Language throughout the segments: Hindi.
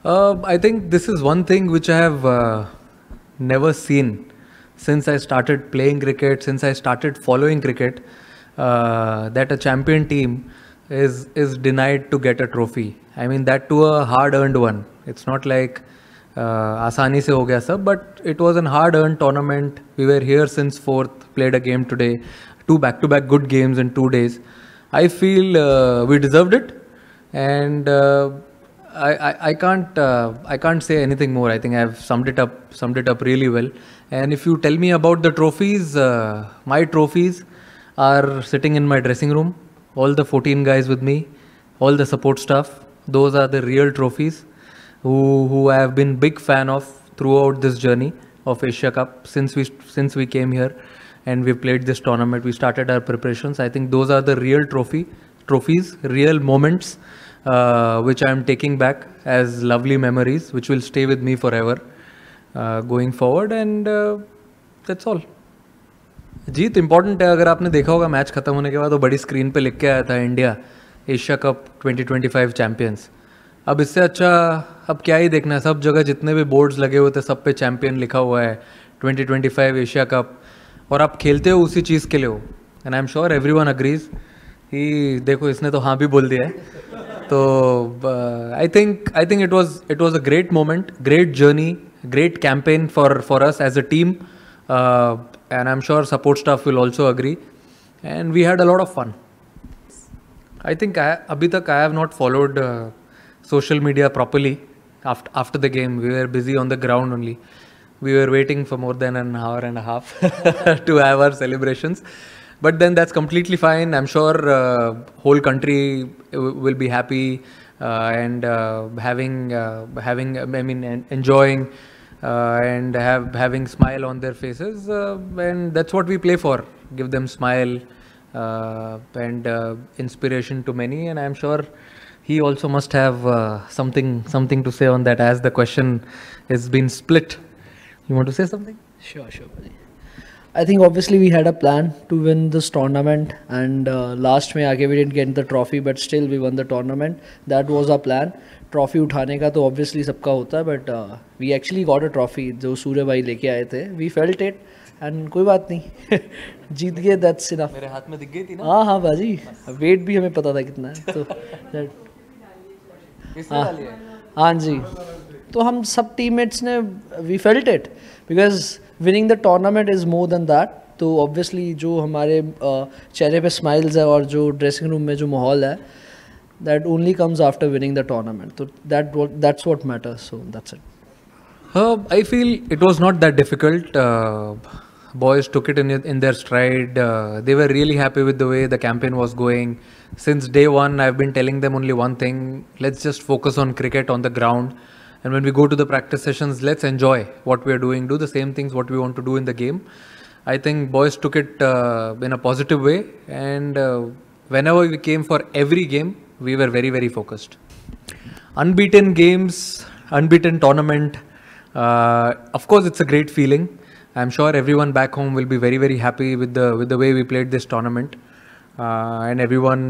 I think this is one thing which I have never seen since I started playing cricket, since I started following cricket, that a champion team is denied to get a trophy. I mean that to a hard-earned one. It's not like आसानी से हो गया सब, but it was an hard-earned tournament. We were here since fourth, played a game today, two back-to-back good games in 2 days. I feel we deserved it, and I can't say anything more. I think I've summed it up really well. And if you tell me about the trophies, my trophies are sitting in my dressing room. All the 14 guys with me, all the support staff. Those are the real trophies who I have been big fan of throughout this journey of Asia Cup since we came here and we played this tournament. We started our preparations. I think those are the real trophies, real moments, which I am taking back as lovely memories, which will stay with me forever going forward. And that's all. Jeet important है. अगर आपने देखा होगा मैच खत्म होने के बाद वो बड़ी स्क्रीन पे लिख के आया था इंडिया एशिया कप 2025 चैंपियंस. अब इससे अच्छा अब क्या ही देखना है. सब जगह जितने भी बोर्ड्स लगे हुए थे सब पे चैंपियन लिखा हुआ है 2025 एशिया कप, और आप खेलते हो उसी चीज़ के लिए हो. And I am sure everyone agrees कि देखो इसने तो हाँ भी बोल दिया है. तो I think it was a great moment, great journey, great campaign for us as a team, and I'm sure support staff will also agree, and we had a lot of fun. I think abhi tak I have not followed social media properly after the game. We were busy on the ground only. We were waiting for more than an hour and a half to have our celebrations, but then that's completely fine. I'm sure whole country will be happy and enjoying and having smile on their faces, and that's what we play for. Give them smile and inspiration to many, and I'm sure he also must have something to say on that, as the question has been split. You want to say something? Sure. I think obviously we had a plan to win this tournament, and last में आगे we didn't get the trophy, but still we won the tournament. That was our plan. Trophy उठाने का तो ऑब्वियसली सबका होता है, but we actually got a trophy जो सूर्य भाई लेके आए थे. वी फेल्ट इट एंड कोई बात नहीं, जीत गए. That's enough. मेरे हाथ में दिख गई थी ना. हाँ बाजी, वेट भी हमें पता था कितना है. तो हाँ जी, तो हम सब टीममेट्स ने we felt it because winning the tournament is more than that. तो ऑब्वियसली जो हमारे चेहरे पे स्माइल्स है और जो ड्रेसिंग रूम में जो माहौल है, that only comes after winning the tournament. So that's what matters. So that's it. I feel it was not that difficult. Boys took it in their stride. They were really happy with the way the campaign was going. Since day one, I've been telling them only one thing: let's just focus on cricket on the ground. And when we go to the practice sessions, let's enjoy what we are doing. Do the same things what we want to do in the game. I think boys took it in a positive way. And whenever we came for every game, we were very, very focused. Unbeaten games, unbeaten tournament. Of course, it's a great feeling. I'm sure everyone back home will be very, very happy with the way we played this tournament, and everyone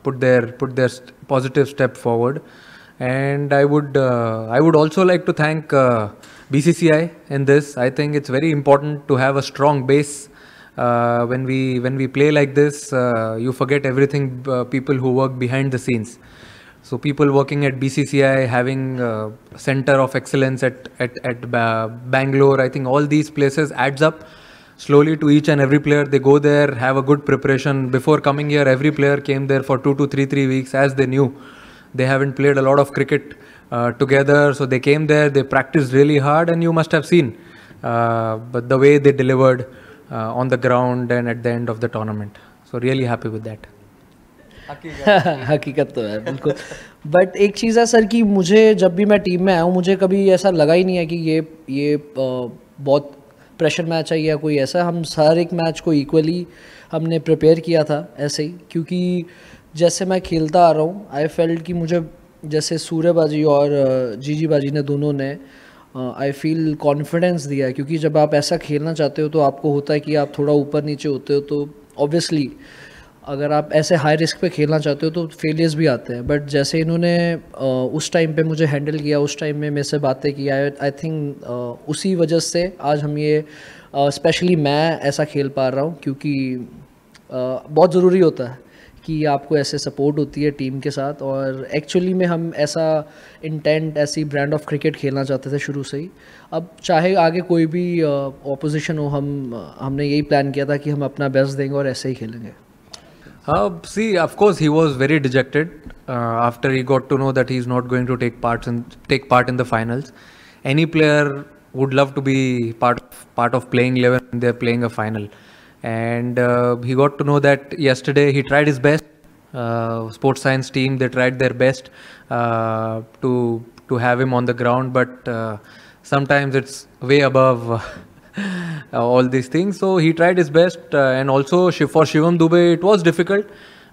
put their positive step forward. And I would also like to thank BCCI in this. I think it's very important to have a strong base. When we play like this, you forget everything. People who work behind the scenes. So people working at BCCI, having center of excellence at Bangalore. I think all these places adds up slowly to each and every player. They go there, have a good preparation before coming here. Every player came there for 2 to 3 weeks, as they knew they haven't played a lot of cricket together. So they came there, they practiced really hard, and you must have seen but the way they delivered on the ground and at the end of the tournament. So really happy with that. हकीकत तो है बिल्कुल. बट एक चीज़ है सर कि मुझे जब भी मैं टीम में आया हूँ, मुझे कभी ऐसा लगा ही नहीं है कि ये बहुत प्रेशर मैच है या कोई ऐसा. हम हर एक मैच को इक्वली हमने प्रिपेयर किया था ऐसे ही, क्योंकि जैसे मैं खेलता आ रहा हूँ, आई फेल्ट कि मुझे जैसे सूर्य बाजी और जीजी बाजी ने दोनों ने आई फील कॉन्फिडेंस दिया है. क्योंकि जब आप ऐसा खेलना चाहते हो तो आपको होता है कि आप थोड़ा ऊपर नीचे होते हो, तो ऑब्वियसली अगर आप ऐसे हाई रिस्क पे खेलना चाहते हो तो फेलियर्स भी आते हैं, बट जैसे इन्होंने उस टाइम पे मुझे हैंडल किया, उस टाइम में मेरे से बातें की, आई थिंक उसी वजह से आज हम ये स्पेशली मैं ऐसा खेल पा रहा हूँ, क्योंकि बहुत ज़रूरी होता है कि आपको ऐसे सपोर्ट होती है टीम के साथ। और एक्चुअली में हम ऐसा इंटेंट, ऐसी ब्रांड ऑफ क्रिकेट खेलना चाहते थे शुरू से ही। अब चाहे आगे कोई भी ऑपोजिशन हो, हमने यही प्लान किया था कि हम अपना बेस्ट देंगे और ऐसे ही खेलेंगे। See, of course, he was very dejected after he got to know that he's not going to take part in the finals. Any player would love to be part of playing 11 when they're playing a final, and he got to know that yesterday. He tried his best. Sports science team, they tried their best to have him on the ground, but sometimes it's way above all these things. So he tried his best, and also for Shivam Dube it was difficult,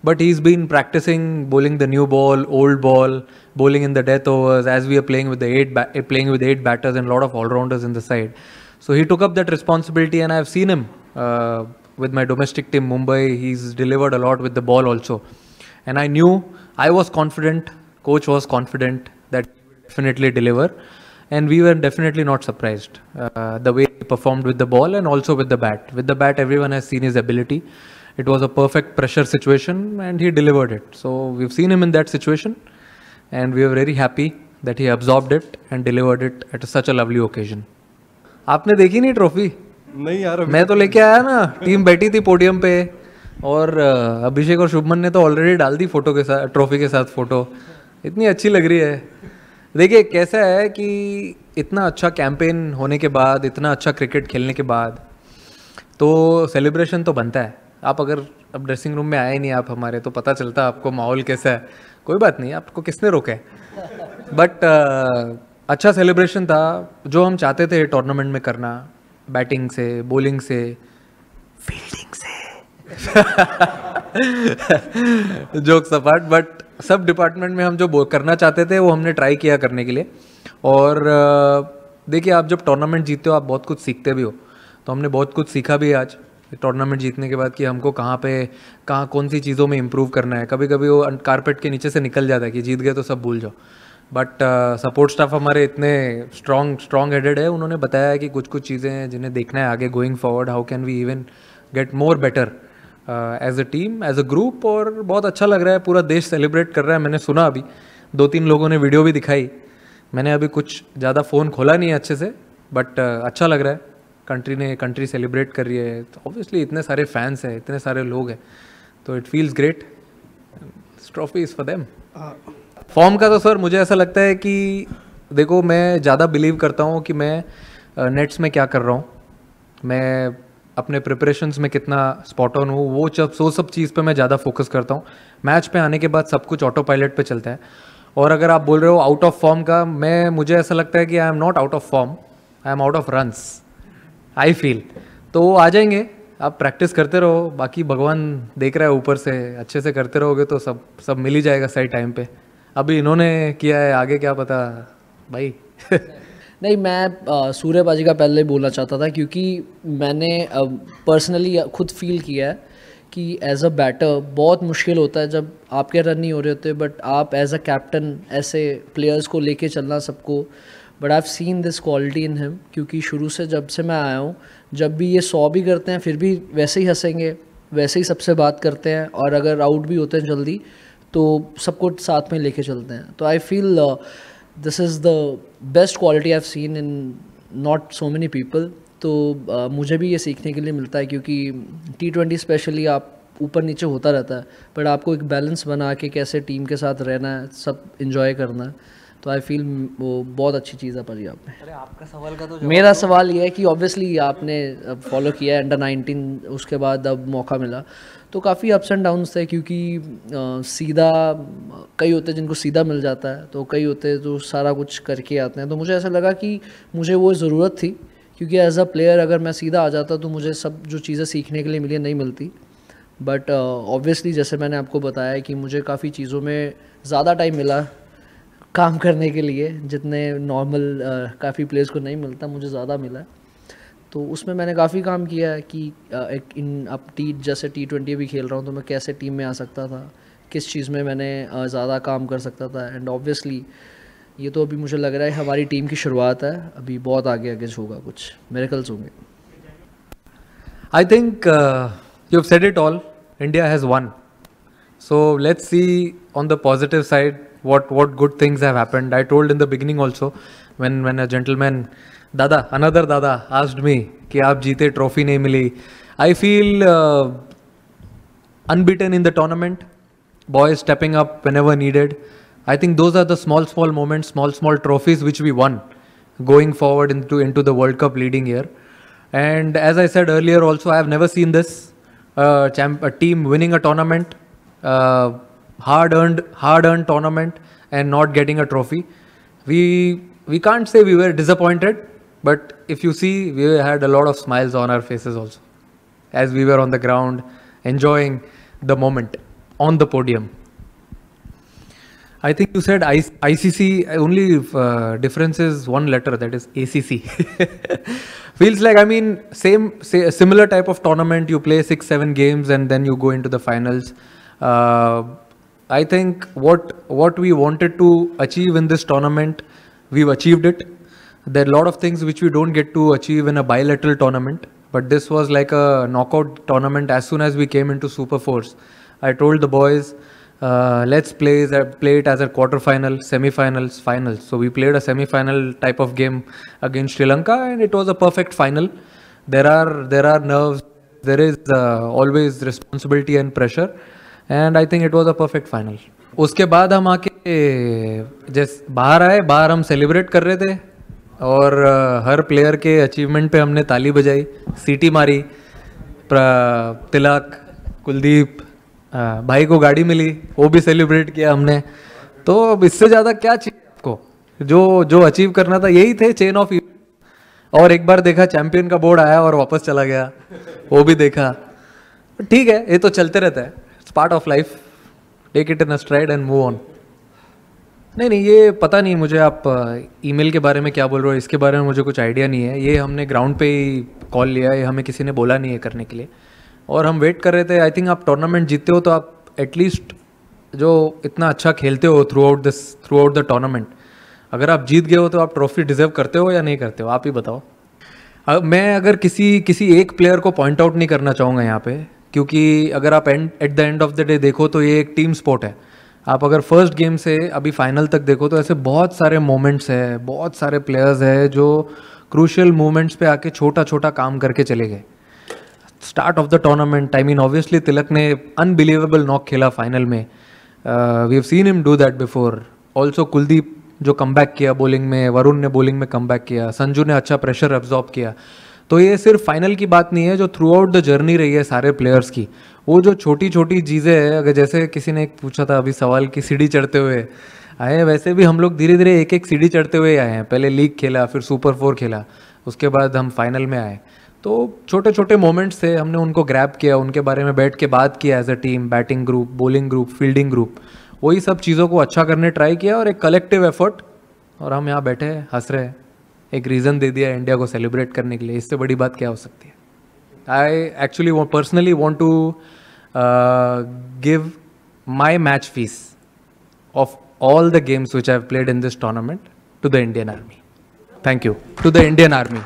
but he's been practicing bowling the new ball, old ball, bowling in the death overs, as we are playing with the eight batters and a lot of all-rounders in the side. So he took up that responsibility, and I've seen him with my domestic team Mumbai. He's delivered a lot with the ball also, and I was confident, coach was confident that he will definitely deliver. And we were definitely not surprised the way he performed with the ball and also with the bat. With the bat, everyone has seen his ability. It was a perfect pressure situation and he delivered it. So we've seen him in that situation, and we are very happy that he absorbed it and delivered it at such a lovely occasion. आपने देखी नहीं ट्रॉफी? नहीं यार, मैं तो लेके आया ना, टीम बैठी थी पोडियम पे, और अभिषेक और शुभमन ने तो ऑलरेडी डाल दी फोटो के साथ, ट्रॉफी के साथ फोटो। इतनी अच्छी लग रही है। देखिए कैसा है कि इतना अच्छा कैंपेन होने के बाद, इतना अच्छा क्रिकेट खेलने के बाद तो सेलिब्रेशन तो बनता है। आप अगर अब ड्रेसिंग रूम में आए नहीं आप हमारे, तो पता चलता आपको माहौल कैसा है। कोई बात नहीं, आपको किसने रोका है, बट अच्छा सेलिब्रेशन था जो हम चाहते थे टूर्नामेंट में करना, बैटिंग से, बॉलिंग से, फील्डिंग से जोक्स अपार्ट, बट सब डिपार्टमेंट में हम जो करना चाहते थे वो हमने ट्राई किया करने के लिए। और देखिए, आप जब टूर्नामेंट जीतते हो आप बहुत कुछ सीखते भी हो, तो हमने बहुत कुछ सीखा भी आज टूर्नामेंट जीतने के बाद कि हमको कहाँ कौन सी चीज़ों में इम्प्रूव करना है। कभी कभी वो कारपेट के नीचे से निकल जाता है कि जीत गए तो सब भूल जाओ, बट सपोर्ट स्टाफ हमारे इतने स्ट्रॉन्ग हेडेड है, उन्होंने बताया है कि कुछ चीज़ें हैं जिन्हें देखना है आगे going forward, how can we even get more better as a team, as a group. और बहुत अच्छा लग रहा है, पूरा देश सेलिब्रेट कर रहा है। मैंने सुना अभी 2-3 लोगों ने वीडियो भी दिखाई, मैंने अभी कुछ ज़्यादा फ़ोन खोला नहीं है अच्छे से, बट अच्छा लग रहा है। कंट्री सेलिब्रेट कर रही है, तो ऑब्वियसली इतने सारे फैंस हैं, इतने सारे लोग हैं, तो it feels great. Trophy is for them. Form का तो सर मुझे ऐसा लगता है कि देखो, मैं ज़्यादा बिलीव करता हूँ कि मैं नेट्स में क्या कर रहा हूँ, मैं अपने प्रिपरेशंस में कितना स्पॉट ऑन हूँ, वो सब चीज़ पे मैं ज़्यादा फोकस करता हूँ। मैच पे आने के बाद सब कुछ ऑटो पायलट पे चलता है। और अगर आप बोल रहे हो आउट ऑफ फॉर्म का, मुझे ऐसा लगता है कि I am not out of form, I am out of runs, I feel. तो वो आ जाएंगे, आप प्रैक्टिस करते रहो, बाकी भगवान देख रहा है ऊपर से, अच्छे से करते रहोगे तो सब मिल ही जाएगा सही टाइम पे। अभी इन्होंने किया है, आगे क्या पता भाई। नहीं, मैं सूर्यबाजी का पहले बोलना चाहता था, क्योंकि मैंने पर्सनली खुद फील किया है कि एज अ बैटर बहुत मुश्किल होता है जब आपके रन नहीं हो रहे होते, बट आप एज अ कैप्टन ऐसे प्लेयर्स को लेके चलना सबको। But I have seen this quality in him, क्योंकि शुरू से जब से मैं आया हूँ, जब भी ये 100 भी करते हैं फिर भी वैसे ही हंसेंगे, वैसे ही सबसे बात करते हैं, और अगर आउट भी होते हैं जल्दी तो सबको साथ में लेके चलते हैं। तो I feel this is the best quality I have seen in not so many people. तो मुझे भी ये सीखने के लिए मिलता है, क्योंकि T20 स्पेशली आप ऊपर नीचे होता रहता है, बट आपको एक बैलेंस बना के कैसे टीम के साथ रहना है, सब इन्जॉय करना है। तो आई फील वो बहुत अच्छी चीज़ है पाजी आप में। अरे आपका सवाल का तो मेरा सवाल ये है कि ऑब्वियसली आपने फॉलो किया है अंडर 19, उसके बाद अब मौका मिला, तो काफ़ी अप्स एंड डाउन्स थे, क्योंकि सीधा कई होते हैं जिनको सीधा मिल जाता है, तो कई होते हैं जो सारा कुछ करके आते हैं। तो मुझे ऐसा लगा कि मुझे वो ज़रूरत थी, क्योंकि एज अ प्लेयर अगर मैं सीधा आ जाता तो मुझे सब जो चीज़ें सीखने के लिए मिली नहीं मिलती। बट ऑब्वियसली जैसे मैंने आपको बताया कि मुझे काफ़ी चीज़ों में ज़्यादा टाइम मिला काम करने के लिए, जितने नॉर्मल काफ़ी प्लेयर्स को नहीं मिलता, मुझे ज़्यादा मिला। तो उसमें मैंने काफ़ी काम किया है कि एक अब जैसे T20 भी खेल रहा हूँ तो मैं कैसे टीम में आ सकता था, किस चीज़ में मैंने ज़्यादा काम कर सकता था। एंड ऑब्वियसली ये तो अभी मुझे लग रहा है हमारी टीम की शुरुआत है, अभी बहुत आगे आगे होगा, कुछ मिरेकल्स होंगे। I think you've said it all. India has won. So let's see on the positive side what good things have happened. I told in the beginning also when a gentleman another dada asked me कि आप जीते trophy नहीं मिली. I feel unbeaten in the tournament. Boys stepping up whenever needed. I think those are the small moments, small trophies which we won going forward into the World Cup leading year. And as I said earlier also, I have never seen this a team winning a tournament, hard earned tournament, and not getting a trophy. We can't say we were disappointed, but if you see, we had a lot of smiles on our faces also as we were on the ground enjoying the moment on the podium. I think you said ICC, only difference is one letter, that is ACC. Feels like, I mean, similar type of tournament, you play 6-7 games and then you go into the finals. I think what we wanted to achieve in this tournament, we've achieved it. There are a lot of things which we don't get to achieve in a bilateral tournament, but this was like a knockout tournament. As soon as we came into Super Force, I told the boys, let's play it as a quarter-final, semi-finals, finals. So we played a semi-final type of game against Sri Lanka, and it was a perfect final. There are nerves, there is always responsibility and pressure, and I think it was a perfect final. उसके बाद हम आके जैसे बाहर हम सेलिब्रेट कर रहे थे और हर प्लेयर के अचीवमेंट पे हमने ताली बजाई, सीटी मारी, तिलक, कुलदीप, भाई को गाड़ी मिली, वो भी सेलिब्रेट किया हमने. तो अब इससे ज़्यादा क्या चाहिए आपको? जो अचीव करना था यही थे चेन ऑफ इवेंट. और एक बार देखा चैंपियन का बोर्ड आया और वापस चला गया, वो भी देखा. ठीक है, ये तो चलते रहता है, it's part of life. Take it in a stride and move on. नहीं, ये पता नहीं मुझे आप ईमेल के बारे में क्या बोल रहे हो, इसके बारे में मुझे कुछ आइडिया नहीं है. ये हमने ग्राउंड पे ही कॉल लिया है, हमें किसी ने बोला नहीं है करने के लिए, और हम वेट कर रहे थे. आई थिंक आप टूर्नामेंट जीतते हो तो आप एटलीस्ट जो इतना अच्छा खेलते हो थ्रू आउट द टूर्नामेंट, अगर आप जीत गए हो तो आप ट्रॉफी डिजर्व करते हो या नहीं करते हो, आप ही बताओ. मैं अगर किसी एक प्लेयर को पॉइंट आउट नहीं करना चाहूँगा यहाँ पे, क्योंकि अगर आप at the end of the day देखो तो ये एक टीम स्पोर्ट है. आप अगर फर्स्ट गेम से अभी फाइनल तक देखो तो ऐसे बहुत सारे मोमेंट्स है, बहुत सारे प्लेयर्स है जो क्रूशियल मोमेंट्स पे आके छोटा काम करके चले गए. Start of the tournament, I mean obviously Tilak ने अनबिलीवेबल नॉक खेला फाइनल में. We have seen him do that before. Also Kuldeep जो कमबैक किया बॉलिंग में, वरुण ने बॉलिंग में कमबैक किया, संजू ने अच्छा प्रेशर एब्जॉर्ब किया. तो ये सिर्फ फाइनल की बात नहीं है, जो थ्रू आउट द जर्नी रही है सारे प्लेयर्स की, वो जो छोटी चीज़ें हैं. अगर जैसे किसी ने पूछा था अभी सवाल की सीढ़ी चढ़ते हुए आए, वैसे भी हम लोग धीरे धीरे एक सीढ़ी चढ़ते हुए आए हैं. पहले लीग खेला, फिर सुपर 4 खेला, उसके बाद हम फाइनल में आए. तो छोटे मोमेंट्स थे, हमने उनको ग्रैब किया, उनके बारे में बैठ के बात किया as a team, batting group, bowling group, fielding group, वही सब चीज़ों को अच्छा करने ट्राई किया और एक कलेक्टिव एफर्ट, और हम यहाँ बैठे हंस रहे हैं. एक रीज़न दे दिया इंडिया को सेलिब्रेट करने के लिए, इससे बड़ी बात क्या हो सकती है. I actually personally want to give my match fees of all the games which I have played in this tournament to the Indian Army. Thank you to the Indian Army.